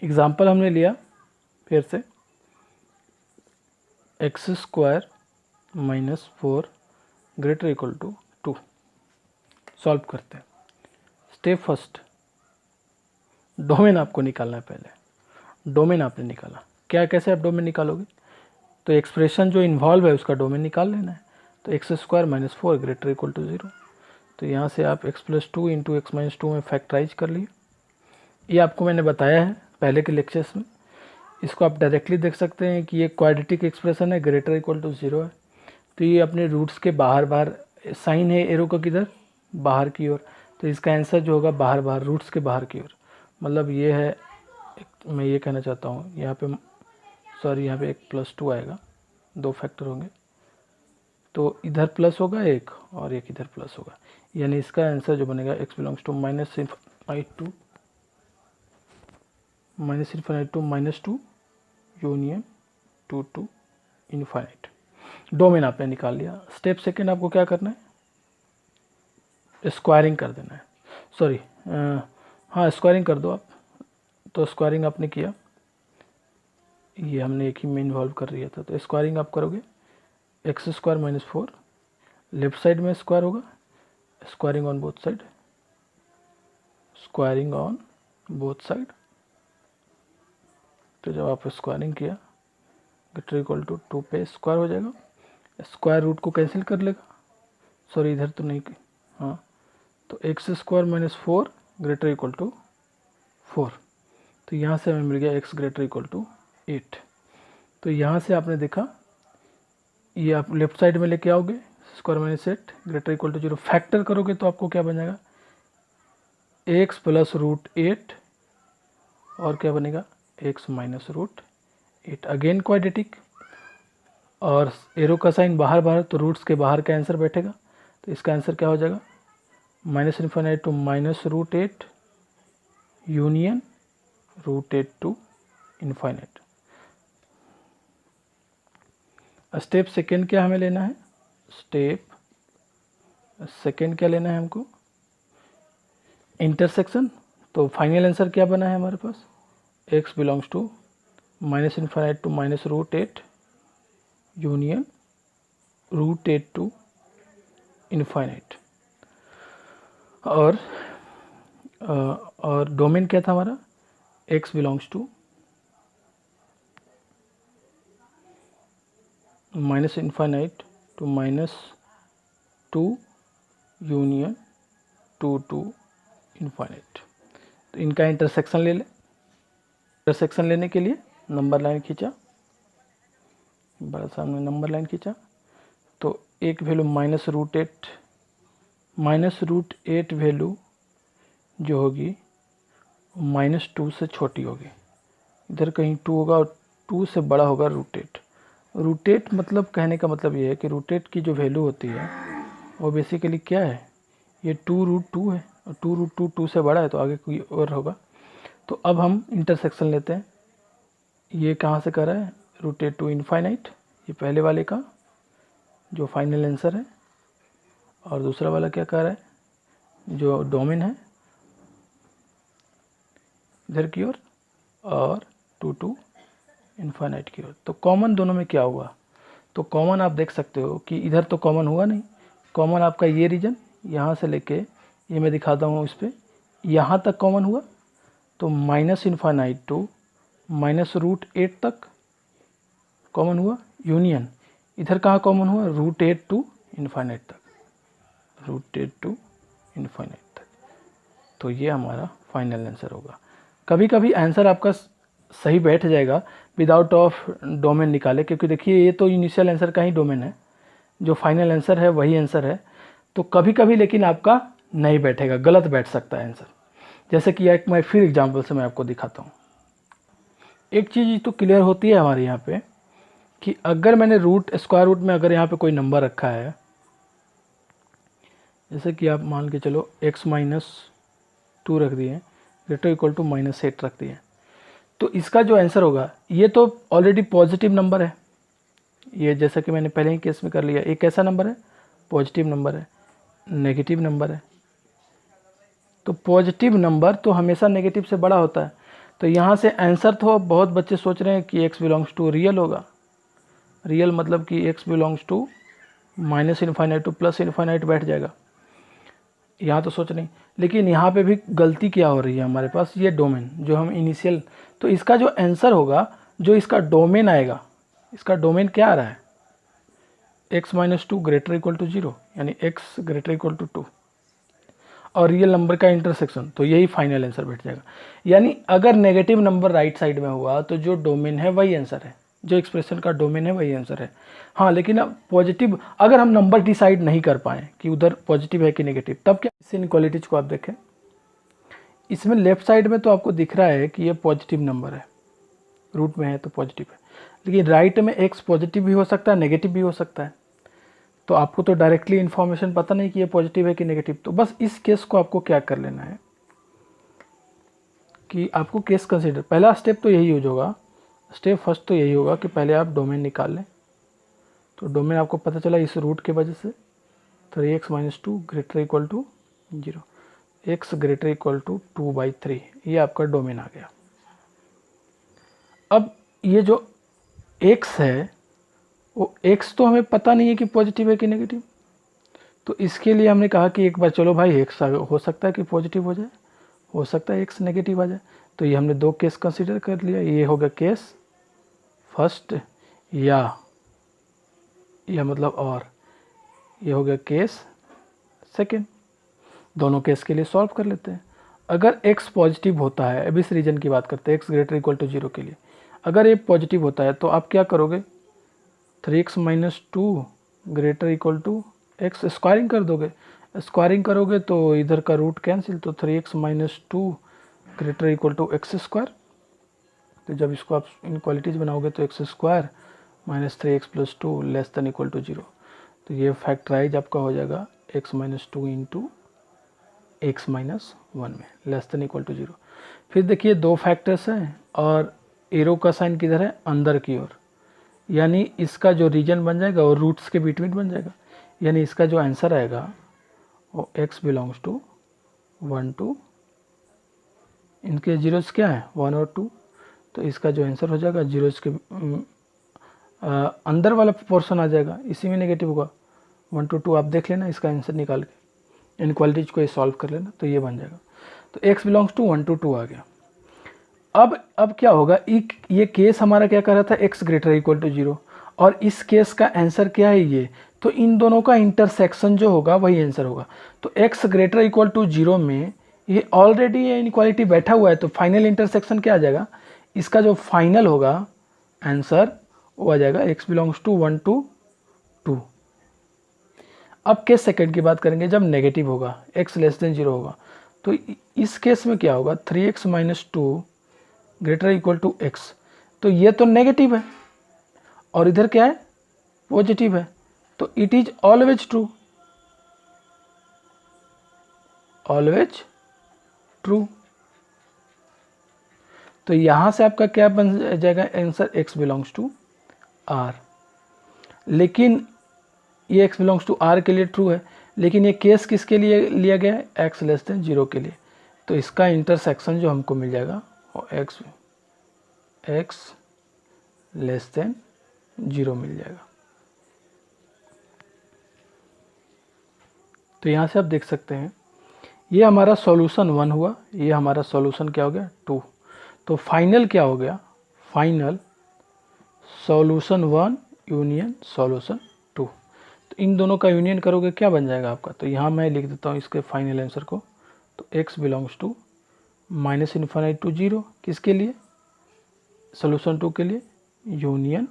Example हमने लिया फिर से x square minus 4 greater equal to 2। Solve करते हैं। स्टेप फर्स्ट, डोमेन आपको निकालना है। पहले डोमेन आपने निकाला, क्या कैसे आप डोमेन निकालोगे, तो एक्सप्रेशन जो इन्वॉल्व है उसका डोमेन निकाल लेना है। तो x square minus 4 greater equal to 0, तो यहाँ से आप x plus 2 into x minus 2 में फैक्टराइज कर लिए। ये आपको मैंने बताया है पहले के लेक्चर्स में। इसको आप डायरेक्टली देख सकते हैं कि ये क्वाड्रेटिक एक्सप्रेशन है, ग्रेटर इक्वल टू 0 है। तो ये अपने रूट्स के बाहर बाहर साइन है एरो का किधर, बाहर की ओर। तो इसका आंसर जो होगा बाहर बाहर, रूट्स के बाहर की ओर। मतलब ये है, मैं ये कहना चाहता हूँ यहाँ पे, सॉरी यहाँ पे एक प्लस 2 आएगा, 2 फैक्टर होंगे, तो इधर प्लस होगा एक और एक इधर प्लस होगा। यानी इसका आंसर जो बनेगा x belongs to minus infinite to minus 2 union 2 to infinite. Domain आपने निकाल लिया। स्टेप सेकेंड आपको क्या करना है, स्क्वायरिंग कर देना है। सॉरी हाँ, स्क्वायरिंग कर दो आप। तो स्क्वायरिंग आपने किया, ये हमने एक ही में इन्वॉल्व कर लिया था। तो स्क्वायरिंग आप करोगे, x square minus 4, left side में स्क्वायर होगा, squaring on both side, squaring on both side. तो जब आप स्क्वायरिंग किया, ग्रेटर इक्वल टू 2 पे स्क्वायर हो जाएगा, स्क्वायर रूट को कैंसिल कर लेगा, सॉरी इधर तो नहीं, हाँ, तो x square minus 4 greater equal to 4। तो यहाँ से हमें मिल गया एक्स ग्रेटर इक्वल टू 8। तो यहाँ से आपने देखा, ये आप लेफ्ट साइड में लेके आओगे, square minus 8 greater equal to 0, factor करोगे तो आपको क्या बन जाएगा, एक्स प्लस रूट 8 और क्या बनेगा, x minus root 8। Again quadratic, और एरो का साइन बाहर बाहर, तो रूट्स के बाहर का आंसर बैठेगा। तो इसका आंसर क्या हो जाएगा, minus infinite to minus root 8 union root 8 to infinite. Step second क्या हमें लेना है, स्टेप सेकेंड क्या लेना है हमको, इंटरसेक्शन। तो फाइनल आंसर क्या बना है हमारे पास, x belongs to minus infinite to minus root 8 union root 8 to infinite. और डोमेन क्या था हमारा, x belongs to minus infinite to minus 2 union 2 to infinite. तो इनका इंटरसेक्शन ले लें। इंटरसेक्शन लेने के लिए नंबर लाइन खींचा, बड़ा सामने नंबर लाइन खींचा, तो एक वैल्यू माइनस रूट 8 वैल्यू जो होगी माइनस 2 से छोटी होगी, इधर कहीं 2 होगा और 2 से बड़ा होगा रूट 8। रूट 8 मतलब कहने का मतलब ये है कि रूट 8 की जो वैल्यू होती है वो बेसिकली क्या है, ये 2 रूट 2 है, और 2 रूट 2 2 से बड़ा है, तो आगे कोई और होगा। तो अब हम इंटरसेक्शन लेते हैं। ये कहाँ से कर रहा है, रूट 8 टू इनफाइनाइट, ये पहले वाले का जो फाइनल आंसर है, और दूसरा वाला क्या कर रहा है, जो डोमेन है इधर की ओर, और 2 टू इनफाइनाइट की ओर। तो कॉमन दोनों में क्या हुआ, तो कॉमन आप देख सकते हो कि इधर तो कॉमन हुआ नहीं, कॉमन आपका ये रीजन यहाँ से लेके, ये मैं दिखाता हूँ इस पर, यहाँ तक कॉमन हुआ। तो minus infinite to minus root 8 तक कॉमन हुआ, यूनियन इधर कहाँ कॉमन हुआ, रूट 8 टू इनफाइनाइट तक, रूट 8 टू इनफाइनाइट तक। तो ये हमारा फाइनल आंसर होगा। कभी कभी आंसर आपका सही बैठ जाएगा विदाउट ऑफ डोमेन निकाले, क्योंकि देखिए ये तो इनिशियल आंसर का ही डोमेन है, जो फाइनल आंसर है वही आंसर है। तो कभी कभी लेकिन आपका नहीं बैठेगा, गलत बैठ सकता है आंसर। जैसे कि एक मैं फिर एग्जांपल से मैं आपको दिखाता हूँ। एक चीज़ तो क्लियर होती है हमारे यहाँ पे कि अगर मैंने स्क्वायर रूट में अगर यहाँ पे कोई नंबर रखा है, जैसे कि आप मान के चलो x माइनस 2 रख दिए, ग्रेटर इक्वल टू माइनस 8 रख दिए, तो इसका जो आंसर होगा, ये तो ऑलरेडी पॉजिटिव नंबर है, ये जैसा कि मैंने पहले ही केस में कर लिया, एक ऐसा नंबर है पॉजिटिव नंबर है, नेगेटिव नंबर है। तो पॉजिटिव नंबर तो हमेशा नेगेटिव से बड़ा होता है, तो यहाँ से आंसर तो बहुत बच्चे सोच रहे हैं कि x बिलोंग्स टू रियल होगा। रियल मतलब कि x belongs to minus infinite to plus infinite बैठ जाएगा, यहाँ तो सोच नहीं। लेकिन यहाँ पे भी गलती क्या हो रही है हमारे पास, ये डोमेन जो हम इनिशियल, तो इसका जो आंसर होगा, जो इसका डोमेन आएगा, इसका डोमेन क्या आ रहा है, x minus two greater equal to 0, यानी x ग्रेटर इक्वल टू 2 और रियल नंबर का इंटरसेक्शन, तो यही फाइनल आंसर बैठ जाएगा। यानी अगर नेगेटिव नंबर राइट साइड में हुआ तो जो डोमेन है वही आंसर है, जो एक्सप्रेशन का डोमेन है वही आंसर है। हाँ, लेकिन अब पॉजिटिव अगर हम नंबर डिसाइड नहीं कर पाए कि उधर पॉजिटिव है कि नेगेटिव, तब क्या, इस इनक्वालिटीज को आप देखें, इसमें लेफ्ट साइड में तो आपको दिख रहा है कि ये पॉजिटिव नंबर है, रूट में है तो पॉजिटिव है, लेकिन राइट में x पॉजिटिव भी हो सकता है, नेगेटिव भी हो सकता है। तो आपको तो डायरेक्टली इन्फॉर्मेशन पता नहीं कि ये पॉजिटिव है कि नेगेटिव, तो बस इस केस को आपको क्या कर लेना है कि आपको केस कंसीडर, पहला स्टेप तो यही यूज होगा, स्टेप फर्स्ट तो यही होगा कि पहले आप डोमेन निकाल लें। तो डोमेन आपको पता चला इस रूट के वजह से, 3x minus 2 greater equal to 0, x greater equal to 2/3, ये आपका डोमेन आ गया। अब ये जो x है वो x तो हमें पता नहीं है कि पॉजिटिव है कि नेगेटिव, तो इसके लिए हमने कहा कि एक बार चलो भाई x हो सकता है कि पॉजिटिव हो जाए, हो सकता है x नेगेटिव आ जाए। तो ये हमने दो केस कंसीडर कर लिया, ये हो गया केस फर्स्ट, या मतलब और ये हो गया केस सेकेंड। दोनों केस के लिए सॉल्व कर लेते हैं। अगर x पॉजिटिव होता है, अब इस रीजन की बात करते हैं, x ग्रेटर इक्वल टू 0 के लिए, अगर ये पॉजिटिव होता है तो आप क्या करोगे, 3x minus 2 greater equal to x, squaring कर दोगे। स्क्वायरिंग करोगे तो इधर का रूट कैंसिल, तो 3x minus 2 greater equal to x square. तो जब इसको आप इनक्वालिटीज बनाओगे तो x square minus 3x plus 2 less than equal to 0। तो ये फैक्टराइज आपका हो जाएगा x minus 2 into x minus 1 में लेस देन इक्वल टू 0। फिर देखिए दो फैक्टर्स हैं और एरो का साइन किधर है, अंदर की ओर, यानी इसका जो रीजन बन जाएगा वो रूट्स के बिटवीन बन जाएगा, यानी इसका जो आंसर आएगा वो x बिलोंग्स टू 1 2, इनके जीरोस क्या है 1 और 2, तो इसका जो आंसर हो जाएगा जीरोस के अंदर वाला पोर्शन आ जाएगा, इसी में नेगेटिव होगा 1 to 2। आप देख लेना इसका आंसर निकाल के, इनक्वालिटीज को ये सॉल्व कर लेना, तो ये बन जाएगा। तो x बिलोंग्स टू 1 to 2 आ गया। अब क्या होगा, ये केस हमारा क्या कर रहा था, x ग्रेटर इक्वल टू 0, और इस केस का आंसर क्या है ये, तो इन दोनों का इंटरसेक्शन जो होगा वही आंसर होगा। तो x ग्रेटर इक्वल टू 0 में ये ऑलरेडी ये इनक्वालिटी बैठा हुआ है, तो फाइनल इंटरसेक्शन क्या आ जाएगा, इसका जो फाइनल होगा आंसर वो आ जाएगा x बिलोंग्स टू 1 to 2। अब केस सेकंड की बात करेंगे, जब नेगेटिव होगा, x लेस देन 0 होगा, तो इस केस में क्या होगा, 3x minus 2 greater equal to x, तो ये तो नेगेटिव है और इधर क्या है पॉजिटिव है, तो it is always true, always true. तो यहां से आपका क्या बन जाएगा answer, x belongs to r। लेकिन ये x बिलोंग्स टू r के लिए ट्रू है, लेकिन ये केस किसके लिए लिया गया है, x लेस देन 0 के लिए, तो इसका इंटरसेक्शन जो हमको मिल जाएगा वो x लेस देन 0 मिल जाएगा। तो यहाँ से आप देख सकते हैं ये हमारा सॉल्यूशन 1 हुआ, ये हमारा सॉल्यूशन क्या हो गया 2। तो फाइनल क्या हो गया, फाइनल सॉल्यूशन 1 यूनियन सॉल्यूशन 2। तो इन दोनों का यूनियन करोगे क्या बन जाएगा आपका, तो यहाँ मैं लिख देता हूँ इसके फाइनल आंसर को, तो x belongs to minus infinite to 0, किसके लिए, सॉल्यूशन 2 के लिए, यूनियन,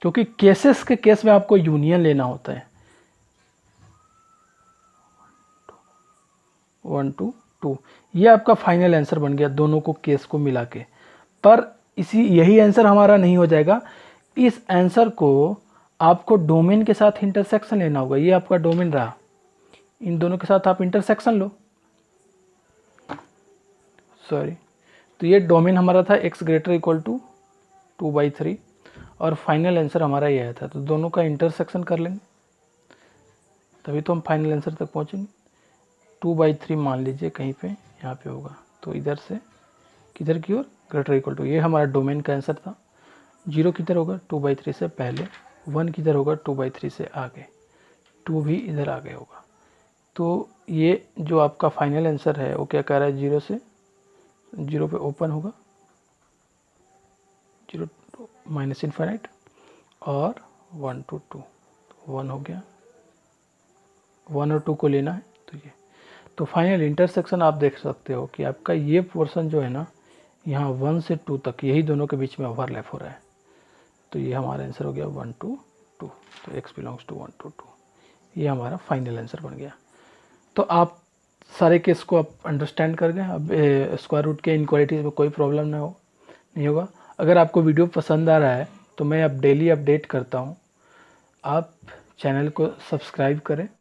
क्योंकि केसेस के केस में आपको यूनियन लेना होता है, 1 to 2। ये आपका फाइनल आंसर बन गया दोनों को केस को मिला के। पर यही आंसर हमारा नहीं हो जाएगा, इस आंसर को आपको डोमेन के साथ इंटरसेक्शन लेना होगा। ये आपका डोमेन रहा, इन दोनों के साथ आप इंटरसेक्शन लो, सॉरी, तो ये डोमेन हमारा था x ग्रेटर इक्वल टू 2/3 और फाइनल आंसर हमारा ये आया था, तो दोनों का इंटरसेक्शन कर लेंगे तभी तो हम फाइनल आंसर तक पहुँचेंगे। 2/3 मान लीजिए कहीं पे यहाँ पे होगा, तो इधर से किधर की ओर, ग्रेटर इक्वल टू, ये हमारा डोमेन का आंसर था। 0 किधर होगा, 2/3 से पहले, 1 किधर होगा, 2/3 से आगे, 2 भी इधर आगे होगा। तो ये जो आपका फाइनल आंसर है वो क्या कह रहा है, 0 से 0 पे ओपन होगा, 0 माइनस इन्फाइनाइट, और 1 to 2, 1 हो गया, 1 और 2 को लेना है। तो ये तो फाइनल इंटरसेक्शन आप देख सकते हो कि आपका ये पोर्शन जो है ना, यहाँ 1 से 2 तक यही दोनों के बीच में ओवरलैप हो रहा है। तो ये हमारा आंसर हो गया 1 to 2। तो x बिलोंग्स टू 1 to 2, ये हमारा फाइनल आंसर बन गया। तो आप सारे केस को आप अंडरस्टैंड कर गए। अब स्क्वायर रूट के इनक्वालिटीज़ में कोई प्रॉब्लम नहीं होगा। अगर आपको वीडियो पसंद आ रहा है तो मैं अब डेली अपडेट करता हूँ, आप चैनल को सब्सक्राइब करें।